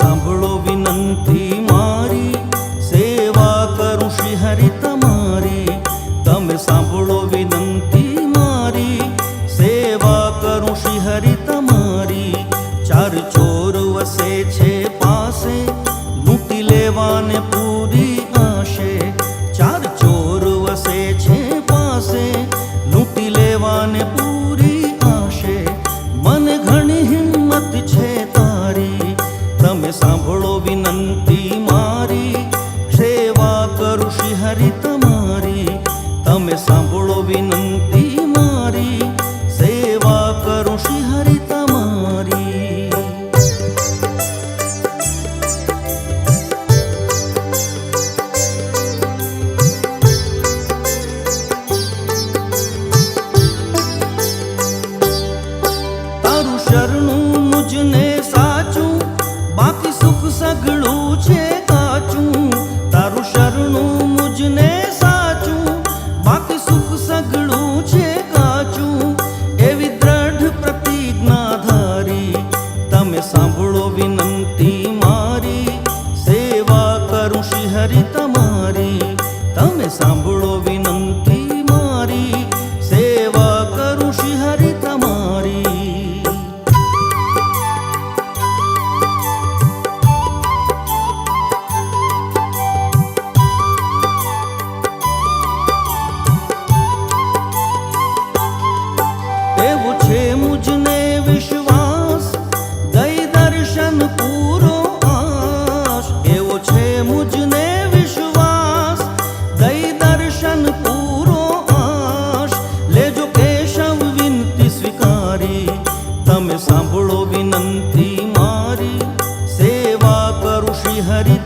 સાંભળો વિનંતી મારી, સેવા કરું શ્રી હરિ તમારી. તમે સાંભળો વિનંતી મારી, સેવા કરું શ્રી હરિ તમારી. ચાર ચોર વસે છે પાસે, લૂંટી લેવાને પૂરી આશે. ચાર ચોર વસે છે પાસે, લૂંટી લેવાને પૂરી આશે. મને ઘણી હિંમત છે તારી, તમે સાંભળો વિનંતી મારી, સેવા કરું શ્રી હરિ તમારી. તમે સાંભળો વિનંતી મારી, સેવા કરું શ્રી હરિ તમારી. તારું શરણું મુજને સાચું, બાકી સુખ સગળું છે કાચું. તારું શરણું મુજને સાચું, બાકી સુખ સગળું છે કાચું. એવી દ્રઢ પ્રતિજ્ઞા ધારી, તમે સાંભળો વિનંતી મારી, સેવા કરું શ્રી હરિ તમારી. તમે સાંભળો વિનંતી મારી, સેવા કરું શ્રી હરિ તમારી. એવો છે મુજને વિશ્વાસ, દઈ દર્શન પૂરો આશ. એવો છે મુજને વિશ્વાસ, દઈ દર્શન પૂરો આશ. લેજો કેશવ વિનંતી સ્વીકારી, તમે સાંભળો વિનંતી મારી, સેવા કરું શ્રી હરિ.